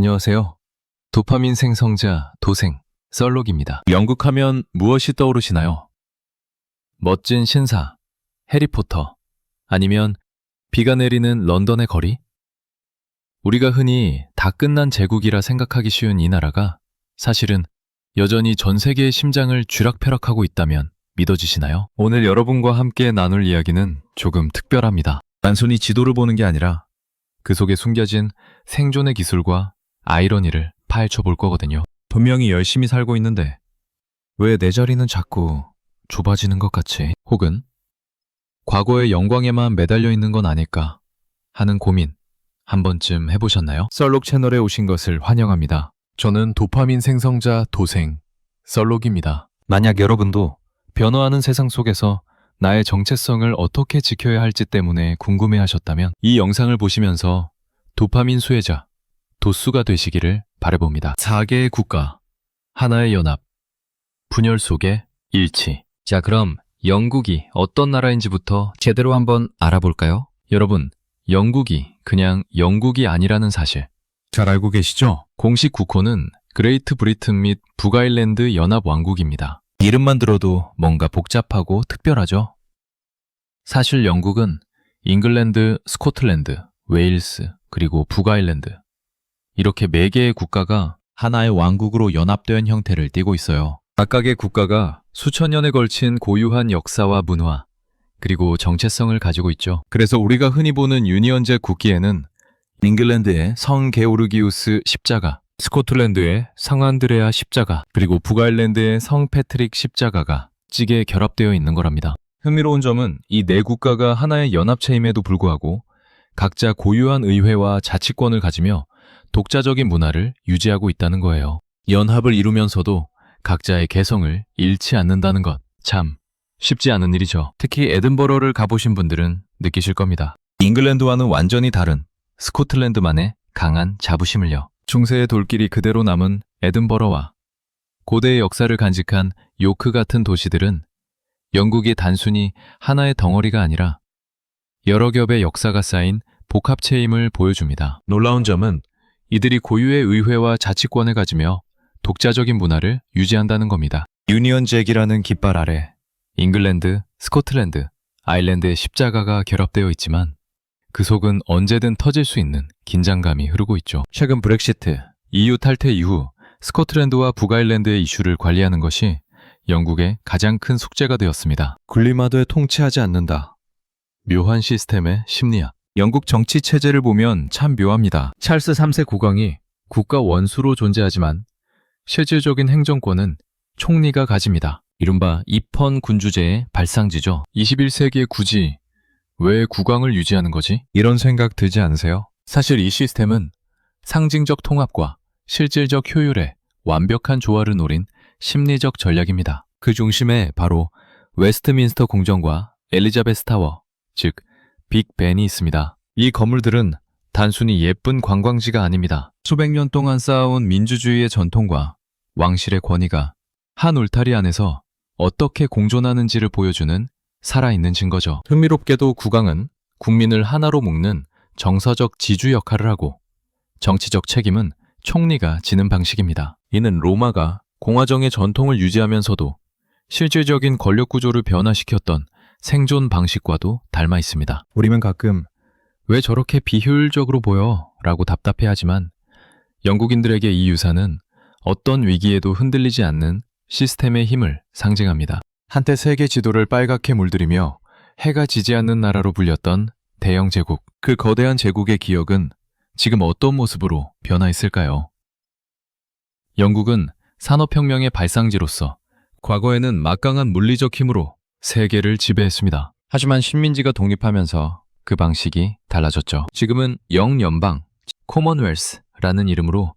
안녕하세요. 도파민 생성자 도생 썰록입니다. 영국하면 무엇이 떠오르시나요? 멋진 신사, 해리포터, 아니면 비가 내리는 런던의 거리? 우리가 흔히 다 끝난 제국이라 생각하기 쉬운 이 나라가 사실은 여전히 전 세계의 심장을 쥐락펴락하고 있다면 믿어지시나요? 오늘 여러분과 함께 나눌 이야기는 조금 특별합니다. 단순히 지도를 보는 게 아니라 그 속에 숨겨진 생존의 기술과 아이러니를 파헤쳐 볼 거거든요. 분명히 열심히 살고 있는데 왜 내 자리는 자꾸 좁아지는 것 같지? 혹은 과거의 영광에만 매달려 있는 건 아닐까 하는 고민 한 번쯤 해보셨나요? 썰록 채널에 오신 것을 환영합니다. 저는 도파민 생성자 도생 썰록입니다. 만약 여러분도 변화하는 세상 속에서 나의 정체성을 어떻게 지켜야 할지 때문에 궁금해하셨다면 이 영상을 보시면서 도파민 수혜자, 도수가 되시기를 바라봅니다. 4개의 국가, 하나의 연합, 분열 속의 일치. 자, 그럼 영국이 어떤 나라인지부터 제대로 한번 알아볼까요? 여러분, 영국이 그냥 영국이 아니라는 사실 잘 알고 계시죠? 공식 국호는 그레이트 브리튼 및 북아일랜드 연합왕국입니다. 이름만 들어도 뭔가 복잡하고 특별하죠? 사실 영국은 잉글랜드, 스코틀랜드, 웨일스, 그리고 북아일랜드 이렇게 4개의 국가가 하나의 왕국으로 연합된 형태를 띠고 있어요. 각각의 국가가 수천 년에 걸친 고유한 역사와 문화, 그리고 정체성을 가지고 있죠. 그래서 우리가 흔히 보는 유니언제 국기에는 잉글랜드의 성 게오르기우스 십자가, 스코틀랜드의 성 안드레아 십자가, 그리고 북아일랜드의 성 패트릭 십자가가 찌게 결합되어 있는 거랍니다. 흥미로운 점은 이 4국가가 하나의 연합체임에도 불구하고 각자 고유한 의회와 자치권을 가지며 독자적인 문화를 유지하고 있다는 거예요. 연합을 이루면서도 각자의 개성을 잃지 않는다는 것, 참 쉽지 않은 일이죠. 특히 에든버러를 가보신 분들은 느끼실 겁니다. 잉글랜드와는 완전히 다른 스코틀랜드만의 강한 자부심을요. 중세의 돌길이 그대로 남은 에든버러와 고대의 역사를 간직한 요크 같은 도시들은 영국이 단순히 하나의 덩어리가 아니라 여러 겹의 역사가 쌓인 복합체임을 보여줍니다. 놀라운 점은 이들이 고유의 의회와 자치권을 가지며 독자적인 문화를 유지한다는 겁니다. 유니언 잭이라는 깃발 아래 잉글랜드, 스코틀랜드, 아일랜드의 십자가가 결합되어 있지만 그 속은 언제든 터질 수 있는 긴장감이 흐르고 있죠. 최근 브렉시트, EU 탈퇴 이후 스코틀랜드와 북아일랜드의 이슈를 관리하는 것이 영국의 가장 큰 숙제가 되었습니다. 군림하되 통치하지 않는다. 묘한 시스템의 심리학. 영국 정치 체제를 보면 참 묘합니다. 찰스 3세 국왕이 국가 원수로 존재하지만 실질적인 행정권은 총리가 가집니다. 이른바 입헌 군주제의 발상지죠. 21세기에 굳이 왜 국왕을 유지하는 거지? 이런 생각 들지 않으세요? 사실 이 시스템은 상징적 통합과 실질적 효율의 완벽한 조화를 노린 심리적 전략입니다. 그 중심에 바로 웨스트민스터 궁전과 엘리자베스 타워, 즉 빅벤이 있습니다. 이 건물들은 단순히 예쁜 관광지가 아닙니다. 수백 년 동안 쌓아온 민주주의의 전통과 왕실의 권위가 한 울타리 안에서 어떻게 공존하는지를 보여주는 살아있는 증거죠. 흥미롭게도 국왕은 국민을 하나로 묶는 정서적 지주 역할을 하고 정치적 책임은 총리가 지는 방식입니다. 이는 로마가 공화정의 전통을 유지하면서도 실질적인 권력 구조를 변화시켰던 생존 방식과도 닮아 있습니다. 우리는 가끔 왜 저렇게 비효율적으로 보여? 라고 답답해하지만 영국인들에게 이 유산은 어떤 위기에도 흔들리지 않는 시스템의 힘을 상징합니다. 한때 세계 지도를 빨갛게 물들이며 해가 지지 않는 나라로 불렸던 대영 제국. 그 거대한 제국의 기억은 지금 어떤 모습으로 변화했을까요? 영국은 산업혁명의 발상지로서 과거에는 막강한 물리적 힘으로 세계를 지배했습니다. 하지만 식민지가 독립하면서 그 방식이 달라졌죠. 지금은 영연방, 코먼웰스라는 이름으로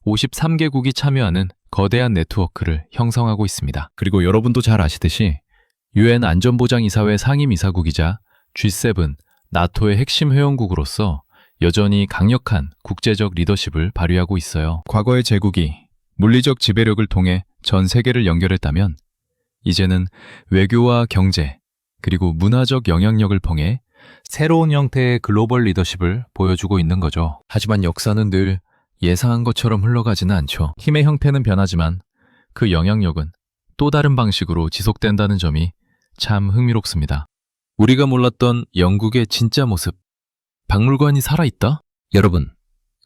53개국이 참여하는 거대한 네트워크를 형성하고 있습니다. 그리고 여러분도 잘 아시듯이 UN 안전보장이사회 상임이사국이자 G7, 나토의 핵심 회원국으로서 여전히 강력한 국제적 리더십을 발휘하고 있어요. 과거의 제국이 물리적 지배력을 통해 전 세계를 연결했다면 이제는 외교와 경제, 그리고 문화적 영향력을 통해 새로운 형태의 글로벌 리더십을 보여주고 있는 거죠. 하지만 역사는 늘 예상한 것처럼 흘러가지는 않죠. 힘의 형태는 변하지만 그 영향력은 또 다른 방식으로 지속된다는 점이 참 흥미롭습니다. 우리가 몰랐던 영국의 진짜 모습. 박물관이 살아있다? 여러분,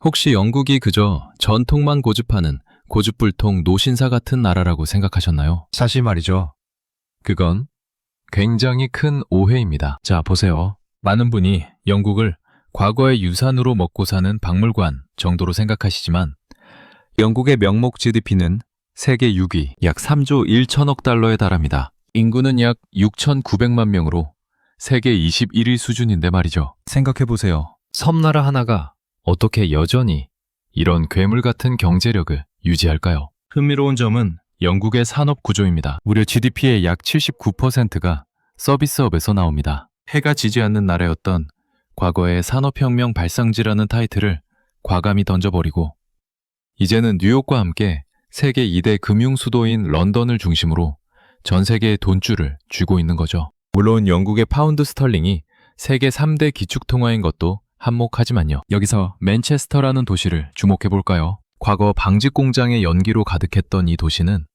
혹시 영국이 그저 전통만 고집하는 고집불통 노신사 같은 나라라고 생각하셨나요? 사실 말이죠. 그건 굉장히 큰 오해입니다. 자, 보세요. 많은 분이 영국을 과거의 유산으로 먹고 사는 박물관 정도로 생각하시지만 영국의 명목 GDP는 세계 6위, 약 3조 1천억 달러에 달합니다. 인구는 약 6,900만 명으로 세계 21위 수준인데 말이죠. 생각해보세요. 섬나라 하나가 어떻게 여전히 이런 괴물 같은 경제력을 유지할까요? 흥미로운 점은 영국의 산업 구조입니다. 무려 GDP의 약 79%가 서비스업에서 나옵니다. 해가 지지 않는 나라였던 과거의 산업혁명 발상지라는 타이틀을 과감히 던져버리고 이제는 뉴욕과 함께 세계 2대 금융 수도인 런던을 중심으로 전 세계의 돈줄을 쥐고 있는 거죠. 물론 영국의 파운드 스털링이 세계 3대 기축통화인 것도 한몫하지만요. 여기서 맨체스터라는 도시를 주목해볼까요? 과거 방직 공장의 연기로 가득했던 이 도시는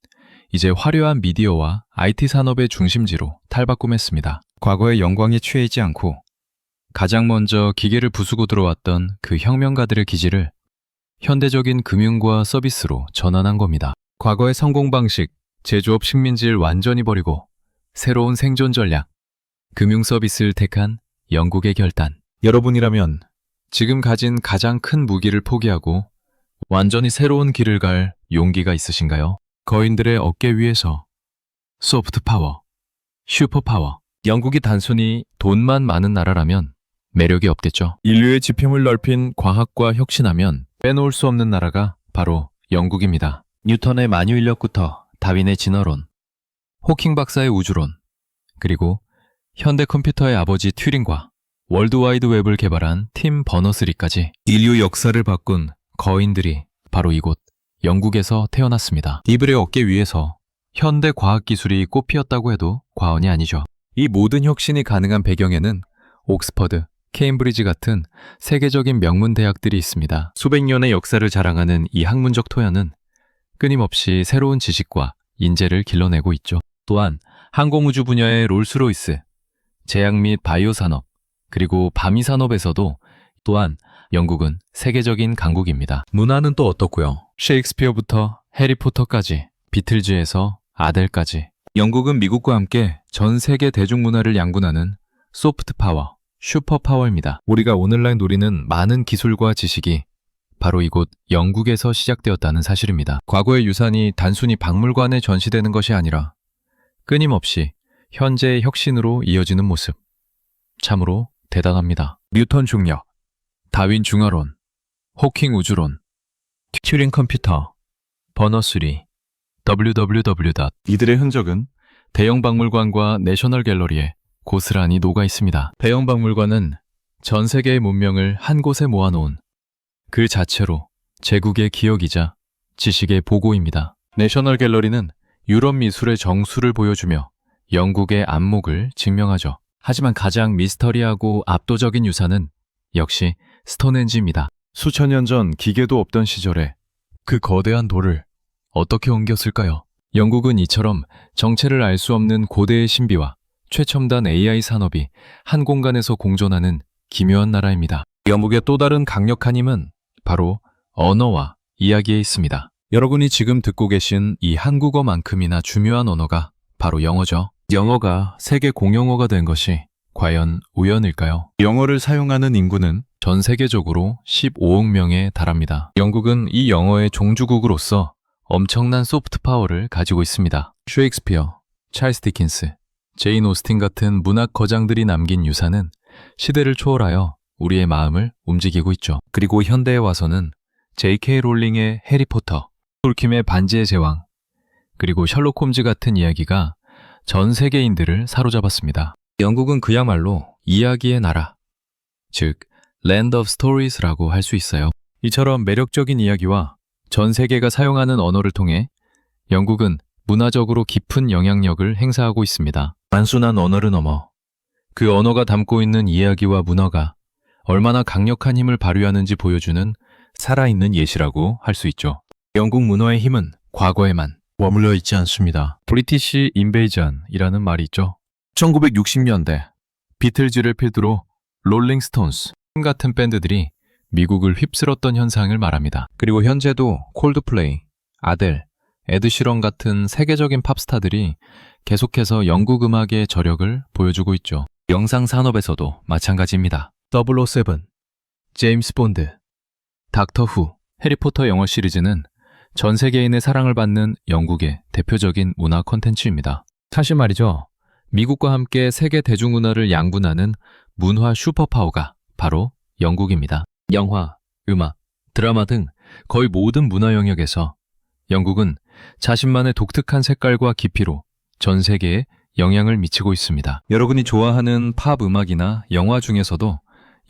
이제 화려한 미디어와 IT 산업의 중심지로 탈바꿈했습니다. 과거의 영광에 취해있지 않고 가장 먼저 기계를 부수고 들어왔던 그 혁명가들의 기질을 현대적인 금융과 서비스로 전환한 겁니다. 과거의 성공 방식, 제조업 식민지를 완전히 버리고 새로운 생존 전략, 금융 서비스를 택한 영국의 결단. 여러분이라면 지금 가진 가장 큰 무기를 포기하고 완전히 새로운 길을 갈 용기가 있으신가요? 거인들의 어깨 위에서 소프트 파워, 슈퍼 파워. 영국이 단순히 돈만 많은 나라라면 매력이 없겠죠. 인류의 지평을 넓힌 과학과 혁신하면 빼놓을 수 없는 나라가 바로 영국입니다. 뉴턴의 만유인력부터 다윈의 진화론, 호킹 박사의 우주론, 그리고 현대 컴퓨터의 아버지 튜링과 월드와이드 웹을 개발한 팀 버너스리까지 인류 역사를 바꾼 거인들이 바로 이곳 영국에서 태어났습니다. 이들의 어깨 위에서 현대 과학기술이 꽃피었다고 해도 과언이 아니죠. 이 모든 혁신이 가능한 배경에는 옥스퍼드, 케임브리지 같은 세계적인 명문 대학들이 있습니다. 수백 년의 역사를 자랑하는 이 학문적 토양은 끊임없이 새로운 지식과 인재를 길러내고 있죠. 또한 항공우주 분야의 롤스로이스, 제약 및 바이오 산업, 그리고 바미 산업에서도 또한 영국은 세계적인 강국입니다. 문화는 또 어떻고요? 셰익스피어부터 해리포터까지, 비틀즈에서 아델까지. 영국은 미국과 함께 전 세계 대중문화를 양분하는 소프트 파워, 슈퍼 파워입니다. 우리가 오늘날 누리는 많은 기술과 지식이 바로 이곳 영국에서 시작되었다는 사실입니다. 과거의 유산이 단순히 박물관에 전시되는 것이 아니라 끊임없이 현재의 혁신으로 이어지는 모습. 참으로 대단합니다. 뉴턴 중력, 다윈 중화론, 호킹 우주론, 튜링 컴퓨터, 버너스리, www. 이들의 흔적은 대형 박물관과 내셔널 갤러리에 고스란히 녹아 있습니다. 대형 박물관은 전 세계의 문명을 한 곳에 모아놓은 그 자체로 제국의 기억이자 지식의 보고입니다. 내셔널 갤러리는 유럽 미술의 정수를 보여주며 영국의 안목을 증명하죠. 하지만 가장 미스터리하고 압도적인 유산은 역시 스톤헨지입니다. 수천 년 전 기계도 없던 시절에 그 거대한 돌을 어떻게 옮겼을까요? 영국은 이처럼 정체를 알 수 없는 고대의 신비와 최첨단 AI 산업이 한 공간에서 공존하는 기묘한 나라입니다. 영국의 또 다른 강력한 힘은 바로 언어와 이야기에 있습니다. 여러분이 지금 듣고 계신 이 한국어만큼이나 중요한 언어가 바로 영어죠. 영어가 세계 공용어가 된 것이 과연 우연일까요? 영어를 사용하는 인구는 전 세계적으로 15억 명에 달합니다. 영국은 이 영어의 종주국으로서 엄청난 소프트 파워를 가지고 있습니다. 셰익스피어, 찰스 디킨스, 제인 오스틴 같은 문학 거장들이 남긴 유산은 시대를 초월하여 우리의 마음을 움직이고 있죠. 그리고 현대에 와서는 J.K. 롤링의 해리포터, 톨킴의 반지의 제왕, 그리고 셜록 홈즈 같은 이야기가 전 세계인들을 사로잡았습니다. 영국은 그야말로 이야기의 나라, 즉 Land of Stories라고 할 수 있어요. 이처럼 매력적인 이야기와 전 세계가 사용하는 언어를 통해 영국은 문화적으로 깊은 영향력을 행사하고 있습니다. 단순한 언어를 넘어 그 언어가 담고 있는 이야기와 문화가 얼마나 강력한 힘을 발휘하는지 보여주는 살아있는 예시라고 할 수 있죠. 영국 문화의 힘은 과거에만 머물러 있지 않습니다. 브리티시 인베이전이라는 말이 있죠. 1960년대 비틀즈를 필두로 롤링스톤스 같은 밴드들이 미국을 휩쓸었던 현상을 말합니다. 그리고 현재도 콜드플레이, 아델, 에드시런 같은 세계적인 팝스타들이 계속해서 영국 음악의 저력을 보여주고 있죠. 영상 산업에서도 마찬가지입니다. 007, 제임스 본드, 닥터 후, 해리포터 영화 시리즈는 전 세계인의 사랑을 받는 영국의 대표적인 문화 콘텐츠입니다. 사실 말이죠. 미국과 함께 세계 대중문화를 양분하는 문화 슈퍼파워가 바로 영국입니다. 영화, 음악, 드라마 등 거의 모든 문화 영역에서 영국은 자신만의 독특한 색깔과 깊이로 전 세계에 영향을 미치고 있습니다. 여러분이 좋아하는 팝 음악이나 영화 중에서도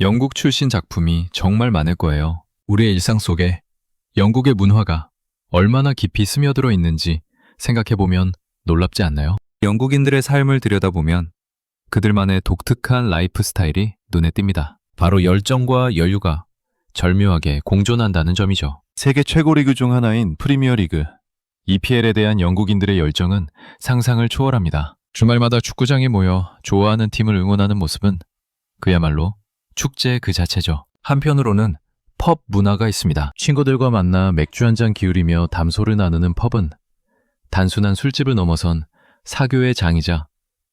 영국 출신 작품이 정말 많을 거예요. 우리의 일상 속에 영국의 문화가 얼마나 깊이 스며들어 있는지 생각해보면 놀랍지 않나요? 영국인들의 삶을 들여다보면 그들만의 독특한 라이프 스타일이 눈에 띕니다. 바로 열정과 여유가 절묘하게 공존한다는 점이죠. 세계 최고 리그 중 하나인 프리미어 리그, EPL에 대한 영국인들의 열정은 상상을 초월합니다. 주말마다 축구장에 모여 좋아하는 팀을 응원하는 모습은 그야말로 축제 그 자체죠. 한편으로는 펍 문화가 있습니다. 친구들과 만나 맥주 한잔 기울이며 담소를 나누는 펍은 단순한 술집을 넘어선 사교의 장이자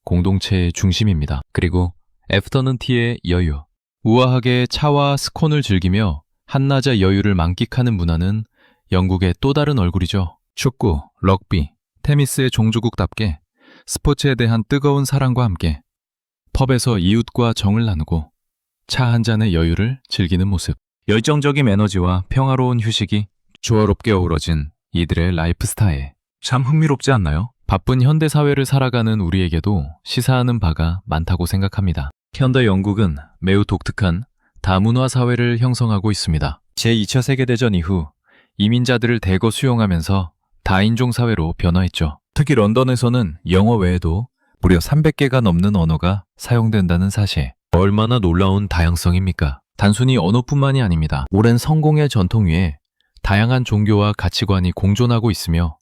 공동체의 중심입니다. 그리고 애프터눈 티의 여유, 우아하게 차와 스콘을 즐기며 한낮의 여유를 만끽하는 문화는 영국의 또 다른 얼굴이죠. 축구, 럭비, 테니스의 종주국답게 스포츠에 대한 뜨거운 사랑과 함께 펍에서 이웃과 정을 나누고 차 한 잔의 여유를 즐기는 모습. 열정적인 에너지와 평화로운 휴식이 조화롭게 어우러진 이들의 라이프 스타일. 참 흥미롭지 않나요? 바쁜 현대 사회를 살아가는 우리에게도 시사하는 바가 많다고 생각합니다. 현대 영국은 매우 독특한 다문화 사회를 형성하고 있습니다. 제2차 세계대전 이후 이민자들을 대거 수용하면서 다인종 사회로 변화했죠. 특히 런던에서는 영어 외에도 무려 300개가 넘는 언어가 사용된다는 사실. 얼마나 놀라운 다양성입니까? 단순히 언어뿐만이 아닙니다. 오랜 성공의 전통 위에 다양한 종교와 가치관이 공존하고 있으며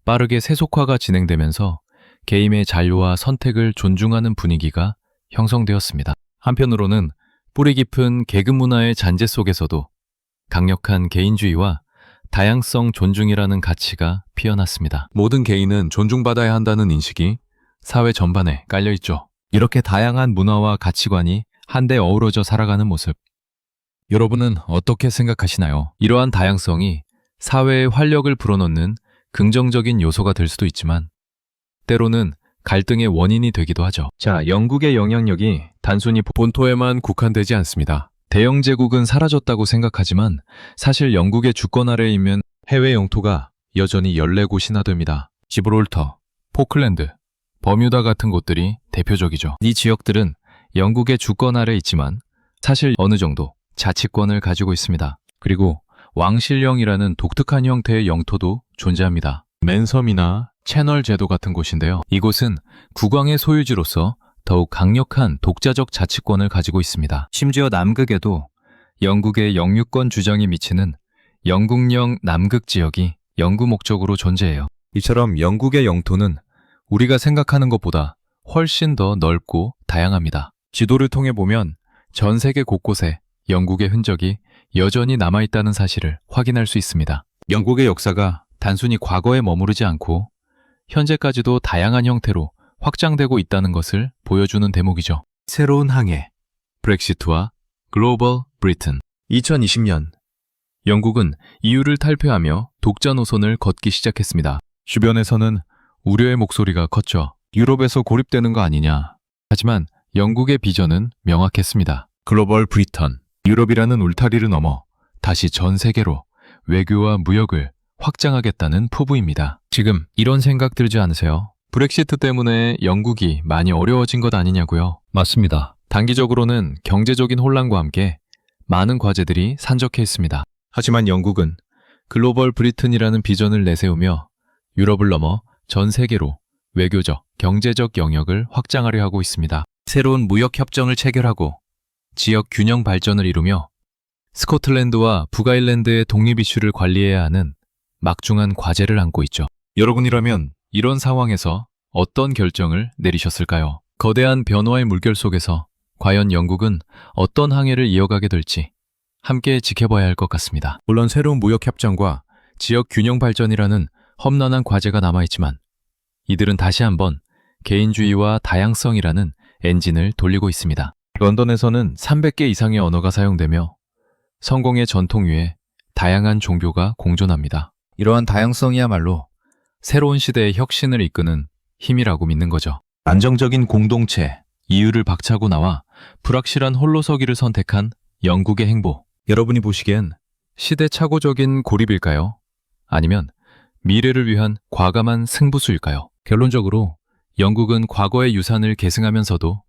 빠르게 세속화가 진행되면서 개인의 자유와 선택을 존중하는 분위기가 형성되었습니다. 한편으로는 뿌리 깊은 계급 문화의 잔재 속에서도 강력한 개인주의와 다양성 존중이라는 가치가 피어났습니다. 모든 개인은 존중받아야 한다는 인식이 사회 전반에 깔려있죠. 이렇게 다양한 문화와 가치관이 한데 어우러져 살아가는 모습. 여러분은 어떻게 생각하시나요? 이러한 다양성이 사회의 활력을 불어넣는 긍정적인 요소가 될 수도 있지만 때로는 갈등의 원인이 되기도 하죠. 자, 영국의 영향력이 단순히 본토에만 국한되지 않습니다. 대영 제국은 사라졌다고 생각하지만 사실 영국의 주권 아래에 있는 해외 영토가 여전히 14곳이나 됩니다. 지브롤터, 포클랜드, 버뮤다 같은 곳들이 대표적이죠. 이 지역들은 영국의 주권 아래에 있지만 사실 어느 정도 자치권을 가지고 있습니다. 그리고 왕실령이라는 독특한 형태의 영토도 존재합니다. 맨섬이나 채널 제도 같은 곳인데요. 이곳은 국왕의 소유지로서 더욱 강력한 독자적 자치권을 가지고 있습니다. 심지어 남극에도 영국의 영유권 주장이 미치는 영국령 남극 지역이 영구 목적으로 존재해요. 이처럼 영국의 영토는 우리가 생각하는 것보다 훨씬 더 넓고 다양합니다. 지도를 통해 보면 전 세계 곳곳에 영국의 흔적이 여전히 남아있다는 사실을 확인할 수 있습니다. 영국의 역사가 단순히 과거에 머무르지 않고 현재까지도 다양한 형태로 확장되고 있다는 것을 보여주는 대목이죠. 새로운 항해, 브렉시트와 글로벌 브리튼. 2020년, 영국은 EU를 탈퇴하며 독자 노선을 걷기 시작했습니다. 주변에서는 우려의 목소리가 컸죠. 유럽에서 고립되는 거 아니냐. 하지만 영국의 비전은 명확했습니다. 글로벌 브리턴, 유럽이라는 울타리를 넘어 다시 전 세계로 외교와 무역을 확장하겠다는 포부입니다. 지금 이런 생각 들지 않으세요? 브렉시트 때문에 영국이 많이 어려워진 것 아니냐고요? 맞습니다. 단기적으로는 경제적인 혼란과 함께 많은 과제들이 산적해 있습니다. 하지만 영국은 글로벌 브리튼이라는 비전을 내세우며 유럽을 넘어 전 세계로 외교적, 경제적 영역을 확장하려 하고 있습니다. 새로운 무역 협정을 체결하고 지역 균형 발전을 이루며 스코틀랜드와 북아일랜드의 독립 이슈를 관리해야 하는 막중한 과제를 안고 있죠. 여러분이라면 이런 상황에서 어떤 결정을 내리셨을까요? 거대한 변화의 물결 속에서 과연 영국은 어떤 항해를 이어가게 될지 함께 지켜봐야 할 것 같습니다. 물론 새로운 무역협정과 지역 균형 발전이라는 험난한 과제가 남아있지만 이들은 다시 한번 개인주의와 다양성이라는 엔진을 돌리고 있습니다. 런던에서는 300개 이상의 언어가 사용되며 성공의 전통 위에 다양한 종교가 공존합니다. 이러한 다양성이야말로 새로운 시대의 혁신을 이끄는 힘이라고 믿는 거죠. 안정적인 공동체, 이유를 박차고 나와 불확실한 홀로서기를 선택한 영국의 행보. 여러분이 보시기엔 시대착오적인 고립일까요? 아니면 미래를 위한 과감한 승부수일까요? 결론적으로 영국은 과거의 유산을 계승하면서도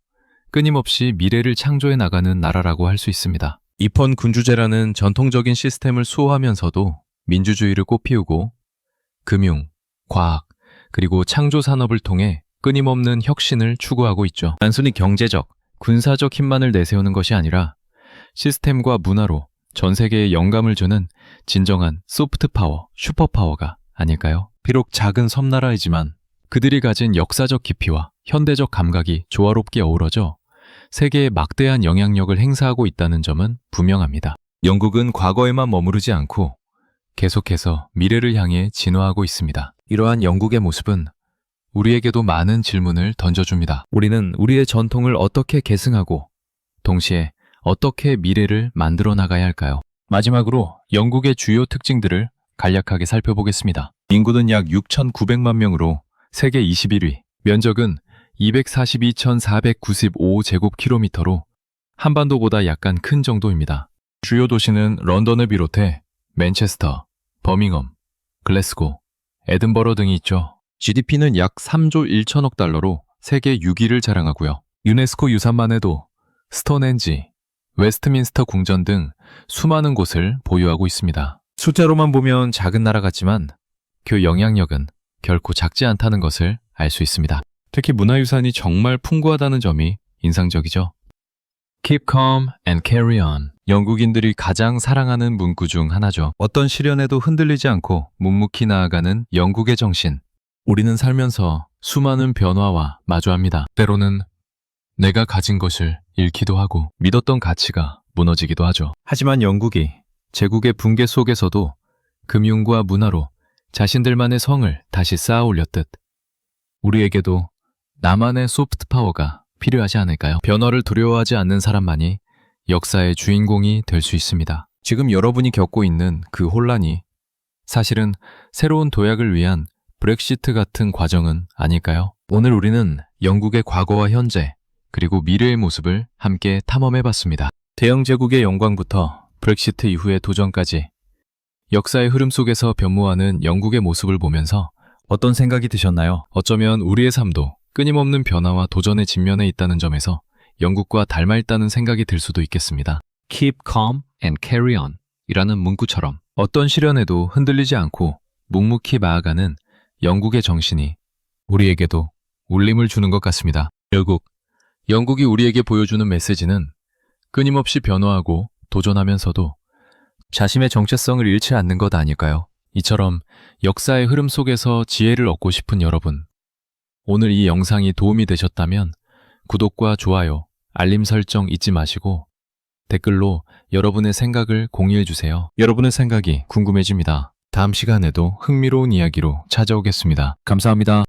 끊임없이 미래를 창조해 나가는 나라라고 할 수 있습니다. 입헌 군주제라는 전통적인 시스템을 수호하면서도 민주주의를 꽃피우고 금융, 과학, 그리고 창조 산업을 통해 끊임없는 혁신을 추구하고 있죠. 단순히 경제적, 군사적 힘만을 내세우는 것이 아니라 시스템과 문화로 전 세계에 영감을 주는 진정한 소프트 파워, 슈퍼 파워가 아닐까요? 비록 작은 섬나라이지만 그들이 가진 역사적 깊이와 현대적 감각이 조화롭게 어우러져 세계에 막대한 영향력을 행사하고 있다는 점은 분명합니다. 영국은 과거에만 머무르지 않고 계속해서 미래를 향해 진화하고 있습니다. 이러한 영국의 모습은 우리에게도 많은 질문을 던져줍니다. 우리는 우리의 전통을 어떻게 계승하고 동시에 어떻게 미래를 만들어 나가야 할까요? 마지막으로 영국의 주요 특징들을 간략하게 살펴보겠습니다. 인구는 약 6,900만 명으로 세계 21위, 면적은 242,495제곱킬로미터로 한반도보다 약간 큰 정도입니다. 주요 도시는 런던을 비롯해 맨체스터, 버밍엄, 글래스고, 에든버러 등이 있죠. GDP는 약 3조 1천억 달러로 세계 6위를 자랑하고요. 유네스코 유산만 해도 스톤헨지, 웨스트민스터 궁전 등 수많은 곳을 보유하고 있습니다. 숫자로만 보면 작은 나라 같지만 그 영향력은 결코 작지 않다는 것을 알 수 있습니다. 특히 문화유산이 정말 풍부하다는 점이 인상적이죠. Keep calm and carry on. 영국인들이 가장 사랑하는 문구 중 하나죠. 어떤 시련에도 흔들리지 않고 묵묵히 나아가는 영국의 정신. 우리는 살면서 수많은 변화와 마주합니다. 때로는 내가 가진 것을 잃기도 하고 믿었던 가치가 무너지기도 하죠. 하지만 영국이 제국의 붕괴 속에서도 금융과 문화로 자신들만의 성을 다시 쌓아 올렸듯 우리에게도 나만의 소프트 파워가 필요하지 않을까요? 변화를 두려워하지 않는 사람만이 역사의 주인공이 될 수 있습니다. 지금 여러분이 겪고 있는 그 혼란이 사실은 새로운 도약을 위한 브렉시트 같은 과정은 아닐까요? 오늘 우리는 영국의 과거와 현재, 그리고 미래의 모습을 함께 탐험해봤습니다. 대영 제국의 영광부터 브렉시트 이후의 도전까지 역사의 흐름 속에서 변모하는 영국의 모습을 보면서 어떤 생각이 드셨나요? 어쩌면 우리의 삶도 끊임없는 변화와 도전에 직면해 있다는 점에서 영국과 닮아 있다는 생각이 들 수도 있겠습니다. Keep calm and carry on 이라는 문구처럼 어떤 시련에도 흔들리지 않고 묵묵히 나아가는 영국의 정신이 우리에게도 울림을 주는 것 같습니다. 결국 영국이 우리에게 보여주는 메시지는 끊임없이 변화하고 도전하면서도 자신의 정체성을 잃지 않는 것 아닐까요? 이처럼 역사의 흐름 속에서 지혜를 얻고 싶은 여러분, 오늘 이 영상이 도움이 되셨다면 구독과 좋아요, 알림 설정 잊지 마시고 댓글로 여러분의 생각을 공유해주세요. 여러분의 생각이 궁금해집니다. 다음 시간에도 흥미로운 이야기로 찾아오겠습니다. 감사합니다.